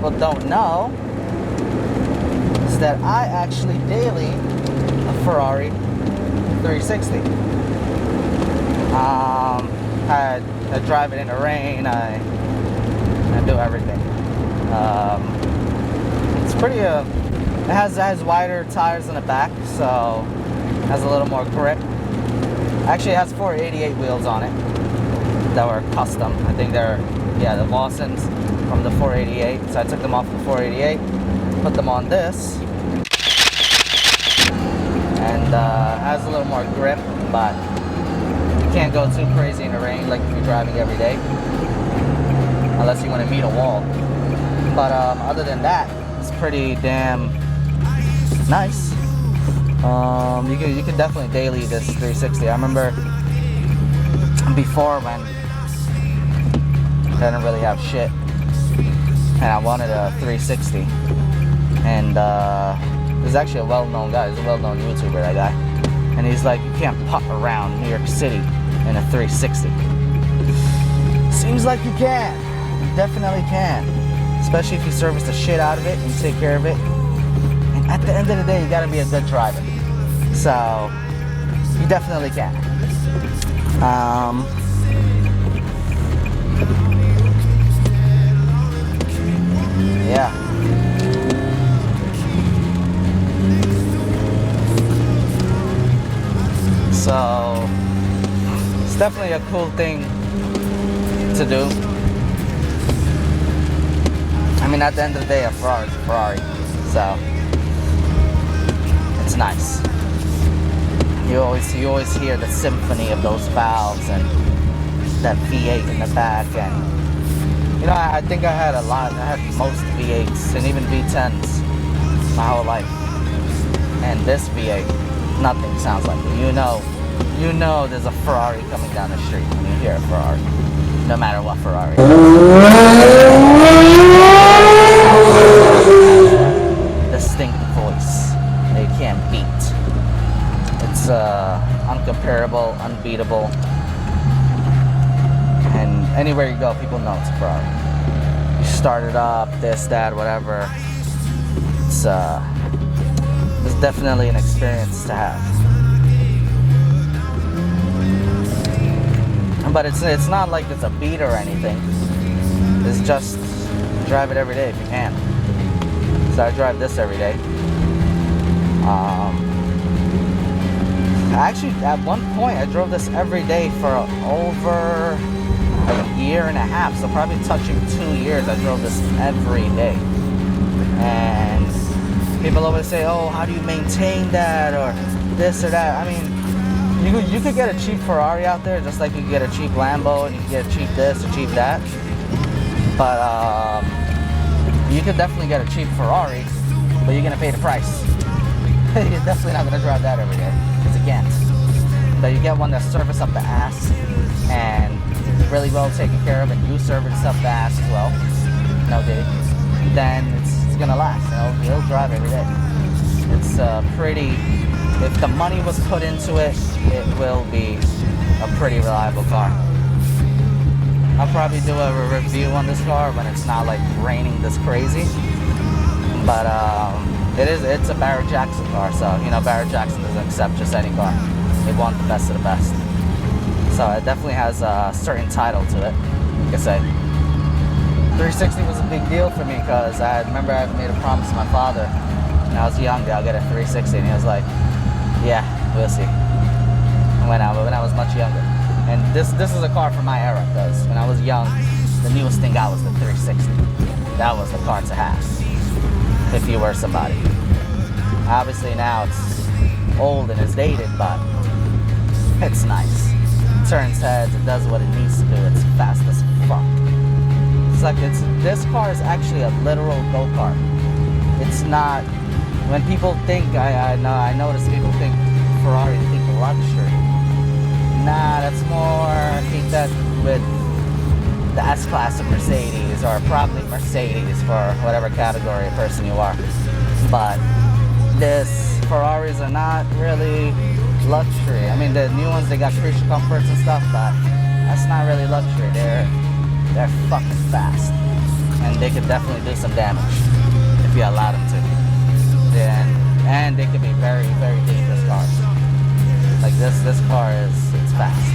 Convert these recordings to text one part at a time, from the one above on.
people don't know is that I actually daily a Ferrari 360. I drive it in the rain. I do everything. It's pretty. It has wider tires in the back, so it has a little more grip. Actually, it has 488 wheels on it that were custom. I think they're the Lawsons from the 488. So I took them off the 488, put them on this, and has a little more grip, but you can't go too crazy in the rain like if you're driving every day, unless you want to meet a wall. But other than that, it's pretty damn nice. You can definitely daily this 360. I remember before when I didn't really have shit and I wanted a 360, and there's actually a well-known guy. He's a well-known YouTuber, that guy, and he's like, you can't putt around New York City in a 360. Seems like you can. You definitely can, especially if you service the shit out of it and take care of it. And at the end of the day, you gotta be a good driver. So you definitely can. Yeah. So it's definitely a cool thing to do. I mean, at the end of the day, a Ferrari is a Ferrari, so it's nice. You always hear the symphony of those valves and that V8 in the back, and you know, I think I had most V8s and even V10s my whole life, and this V8, nothing sounds like it. You know there's a Ferrari coming down the street when you hear a Ferrari, no matter what Ferrari. Distinct voice they can't beat. It's uncomparable, unbeatable, and anywhere you go, people know it's a Ferrari. You start it up, this, that, whatever. It's definitely an experience to have. But it's not like it's a beat or anything. It's just drive it every day if you can. So I drive this every day. Actually, at one point, I drove this every day for over a year and a half. So probably touching 2 years, I drove this every day. And people always say, "Oh, how do you maintain that?" or this or that. I mean, you could get a cheap Ferrari out there, just like you could get a cheap Lambo, and you could get a cheap this or cheap that. But you could definitely get a cheap Ferrari, but you're gonna pay the price. You're definitely not gonna drive that every day, because you can't. But you get one that's serviced up the ass and really well taken care of, and you service up the ass as well. No dig. Then it's gonna last. It'll drive every day. It's pretty. If the money was put into it, it will be a pretty reliable car. I'll probably do a review on this car when it's not like raining this crazy. But it's a Barrett Jackson car, so you know Barrett Jackson doesn't accept just any car. They want the best of the best. So it definitely has a certain title to it. Like I say, 360 was a big deal for me because I remember I made a promise to my father when I was young that I'll get a 360, and he was like, "Yeah, we'll see." When I was much younger. And this is a car from my era, because when I was young, the newest thing got was the 360. That was the car to have if you were somebody. Obviously now it's old and it's dated, but it's nice. It turns heads, it does what it needs to do, it's fast as fuck. This car is actually a literal go-kart. It's not, when people think, I notice people think Ferrari, they think luxury. Nah, that's more, keep that with the S-Class of Mercedes, or probably Mercedes for whatever category of person you are. But this Ferraris are not really luxury. I mean, the new ones, they got creature comforts and stuff, but that's not really luxury. They're fucking fast. and they could definitely do some damage if you allow them to. And they could be very, very dangerous cars. Like this car it's fast.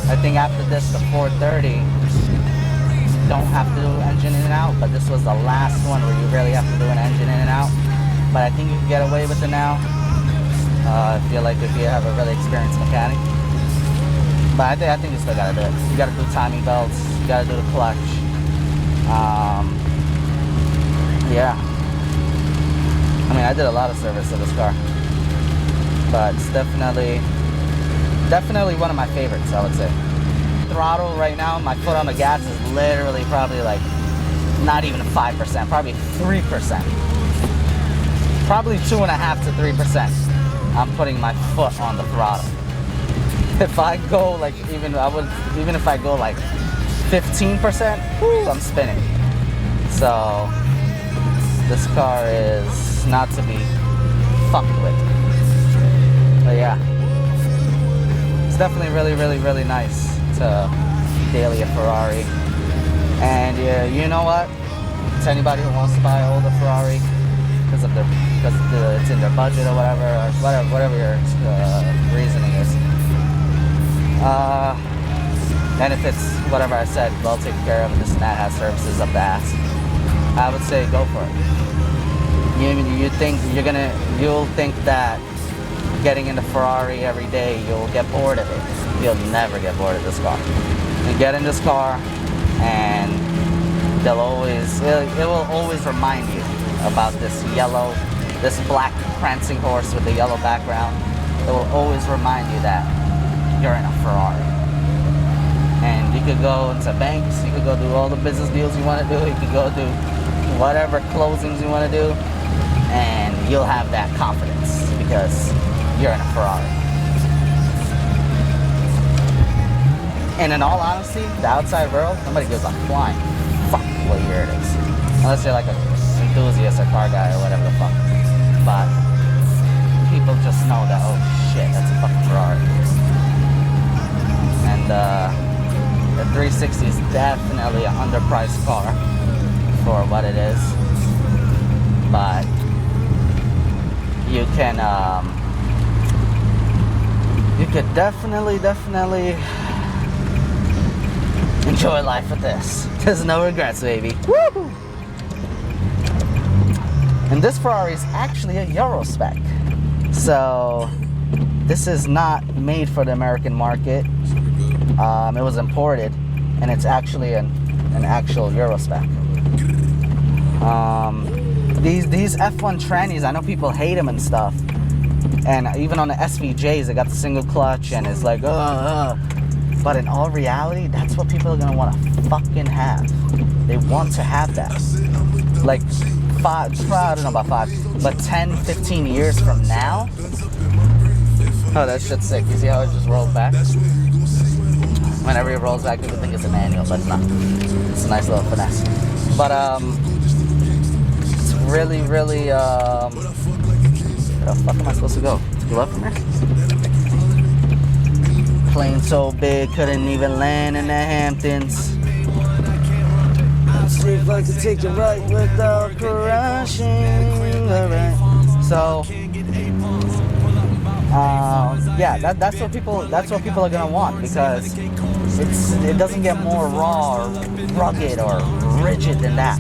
I think after this, the 430 don't have to do engine in and out, but this was the last one where you really have to do an engine in and out. But I think you can get away with it now. I feel like if you have a really experienced mechanic. But I think you still gotta do it. You gotta do timing belts. You gotta do the clutch. Yeah. I mean, I did a lot of service to this car, but it's definitely one of my favorites, I would say. Throttle right now, my foot on the gas is literally probably like not even 5%, probably 3%. Probably 2.5 to 3%. I'm putting my foot on the throttle. If I go like even if I go like 15%, whoo, I'm spinning. So this car is not to be fucked with. But yeah, it's definitely really, really, really nice to daily a Ferrari. And yeah, you know what? To anybody who wants to buy an older Ferrari because it's in their budget or whatever your reasoning is. And if it's whatever I said, well taken care of, and this and that, has services up the ass, I would say go for it. You'll think that getting into Ferrari every day, you'll get bored of it. You'll never get bored of this car. You get in this car, and it will always remind you about this black prancing horse with the yellow background. It will always remind you that you're in a Ferrari. And you could go into banks, you could go do all the business deals you want to do, you could go do whatever closings you want to do, and you'll have that confidence because you're in a Ferrari. And in all honesty, the outside world, nobody gives a flying fuck what year it is. Unless you're like an enthusiast or car guy or whatever the fuck. But people just know that, oh shit, that's a fucking Ferrari. And the 360 is definitely an underpriced car for what it is. But you could definitely enjoy life with this. There's no regrets, baby. Woo! And this Ferrari is actually a Euro spec. So this is not made for the American market. It was imported, and it's actually an actual Euro spec. These F1 trannies, I know people hate them and stuff. And even on the SVJs, they got the single clutch, and it's like, But in all reality, that's what people are gonna want to fucking have. They want to have that. Like, I don't know about 5, but 10, 15 years from now. Oh, that shit's sick. You see how it just rolled back? Whenever it rolls back, people think it's a manual, but it's not. It's a nice little finesse. But, it's really, really, where the fuck am I supposed to go? To go up from here? Plane so big, couldn't even land in the Hamptons. Let's see if I can take a right without crashing. Alright. So, yeah, that's what people are gonna want, because it doesn't get more raw or rugged or rigid than that.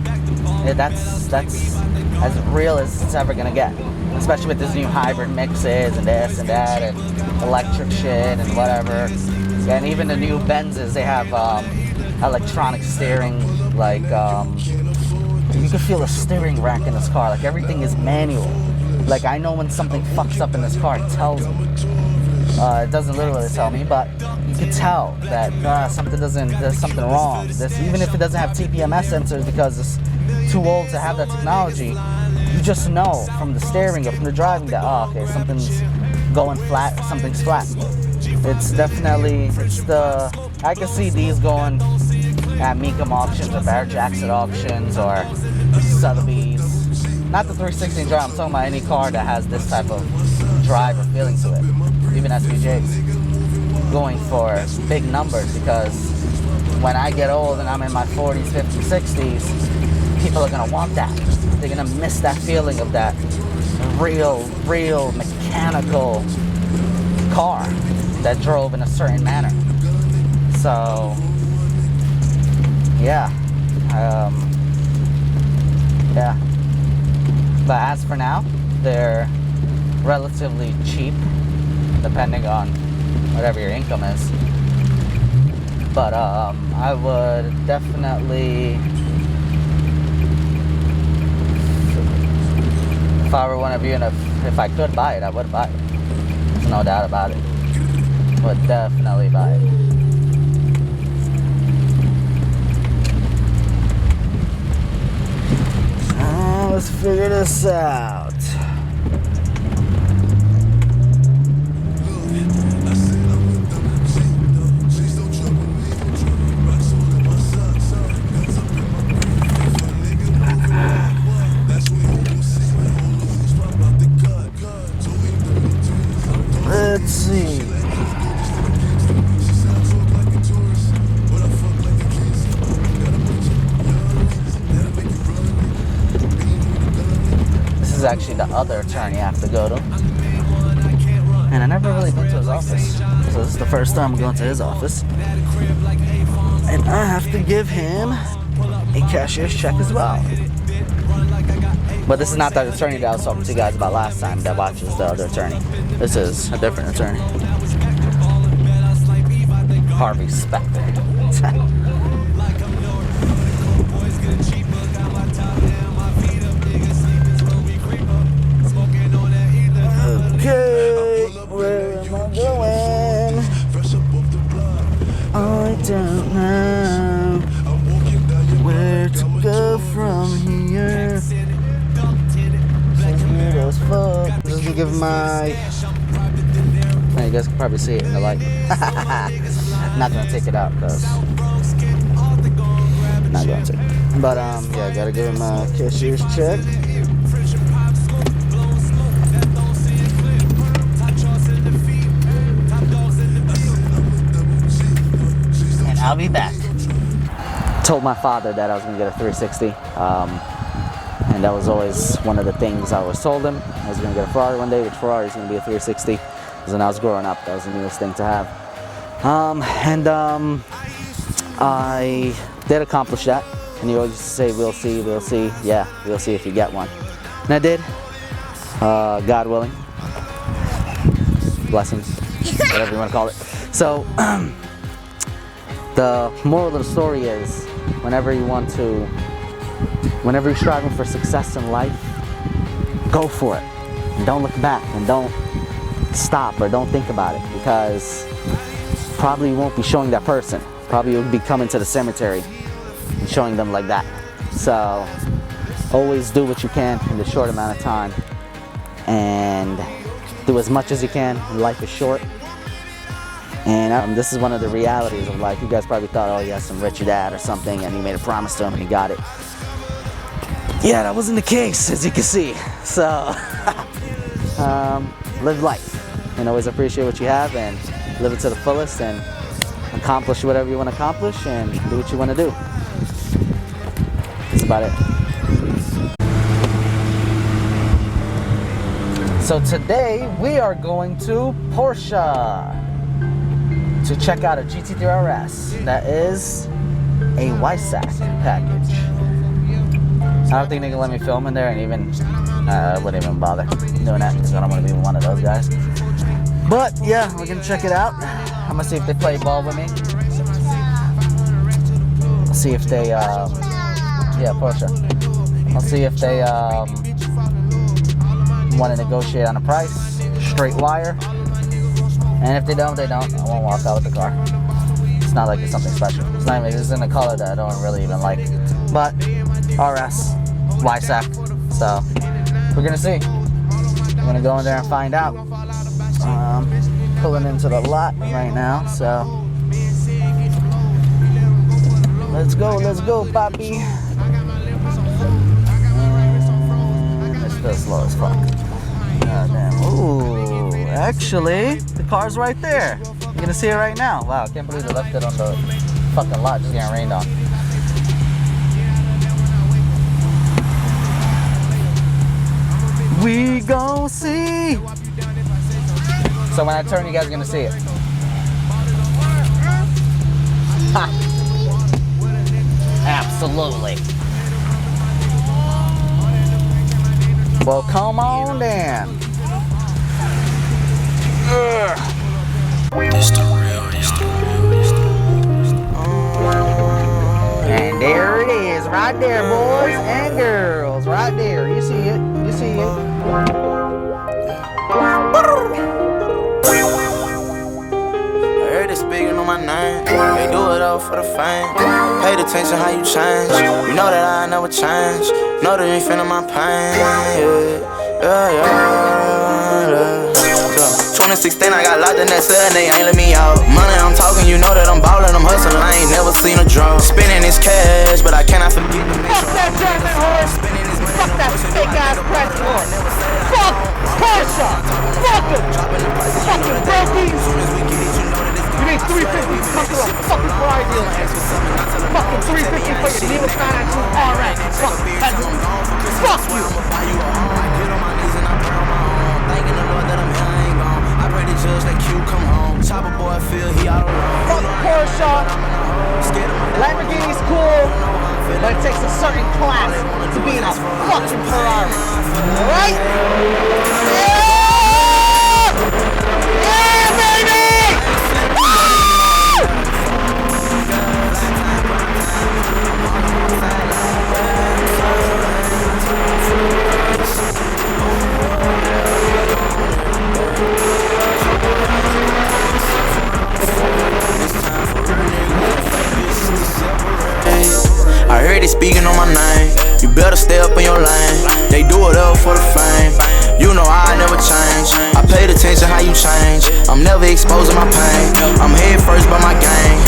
That's as real as it's ever gonna get, especially with this new hybrid mixes and this and that and electric shit and whatever. And even the new Benzes, they have electronic steering. Like you can feel the steering rack in this car. Like everything is manual. Like I know when something fucks up in this car, it tells me. It doesn't literally tell me, but you can tell that there's something wrong. Even if it doesn't have TPMS sensors because it's too old to have that technology, you just know from the steering or from the driving that, okay, something's going flat or something's flat. It's definitely, I can see these going at Mecum auctions or Barrett Jackson auctions or Sotheby's. Not the 360 drive, I'm talking about any car that has this type of drive or feeling to it. Even even SVJs, going for big numbers, because when I get old and I'm in my 40s, 50s, 60s, people are gonna want that. They're gonna miss that feeling of that real mechanical car that drove in a certain manner. So, yeah. Yeah. But as for now, they're relatively cheap, depending on whatever your income is. But I would definitely, if I were one of you, and if I could buy it, I would buy it. There's no doubt about it. Would definitely buy it. Let's figure this out. Let's see. This is actually the other attorney I have to go to. And I never really been to his office. So this is the first time I'm going to his office. And I have to give him a cashier's check as well. But this is not the attorney that I was talking to you guys about last time that watches the other attorney. This is a different attorney. Harvey Specter. Okay, where am I going? I don't know where to go from here. Just to give my, you guys can probably see it in the light. I'm not gonna take it out because not going to. But yeah, I gotta give him a cashier's check. And I'll be back. Told my father that I was gonna get a 360. And that was always one of the things I always told him. I was going to get a Ferrari one day, which Ferrari is going to be a 360. Because when I was growing up, that was the newest thing to have. I did accomplish that. And he always used to say, we'll see, we'll see. Yeah, we'll see if you get one. And I did. God willing. Blessings. Whatever you want to call it. So, the moral of the story is, whenever you're striving for success in life, go for it. And don't look back, and don't stop, or don't think about it, because probably you won't be showing that person. Probably you'll be coming to the cemetery and showing them like that. So always do what you can in the short amount of time, and do as much as you can. Life is short. And this is one of the realities of life. You guys probably thought, oh, he has some rich dad or something, and he made a promise to him and he got it. Yeah, that wasn't the case, as you can see. So, live life and always appreciate what you have, and live it to the fullest, and accomplish whatever you want to accomplish, and do what you want to do. That's about it. So today we are going to Porsche to check out a GT3RS. That is a YSAC package. I don't think they can let me film in there, and even I wouldn't even bother doing that because I don't want to be one of those guys. But yeah, we're gonna check it out. I'm gonna see if they play ball with me. I'll see if they, yeah, Porsche. I'll see if they want to negotiate on a price, straight wire. And if they don't, they don't. I won't walk out with the car. It's not like it's something special. It's not even, it's in a color that I don't really even like. But RS, YSAC. So we're gonna see. I'm gonna go in there and find out. Pulling into the lot right now, so let's go, Poppy. And it's still slow as fuck. God damn. Ooh, actually, the car's right there. You're gonna see it right now. Wow, I can't believe they left it on the fucking lot, just getting rained on. We gon' see. So when I turn, you guys are gonna see it. Ha. Absolutely. Well, come on then. It's the real, it's the real, it's the real. And there it is, right there, boys and girls, right there. You see it, you see it. I heard they speaking on my name. They do it all for the fame. Paid attention how you change. You know that I never change. Know that you ain't feeling my pain. Yeah. 2016, I got locked in that cell and they ain't let me out. Money I'm talking, you know that I'm ballin', I'm hustlin', I ain't never seen a draw. Spending this cash, but I cannot forget the Fuck that German horse! Fuck that fake ass press horse! Fuck Porsche! Fuck it! Fucking brokies! You need 350 to come to a fucking Ferrari dealer. Fucking 350 for your Nemo Financial RS. Fuck you! Fuck Porsche. Lamborghini's cool, but it takes a certain class to be in a fucking Ferrari. Alright? Yeah! Yeah, baby! Woo! I heard they speaking on my name. You better stay up in your lane. They do it all for the fame. You know I never change. I paid attention how you change. I'm never exposing my pain. I'm head first by my game.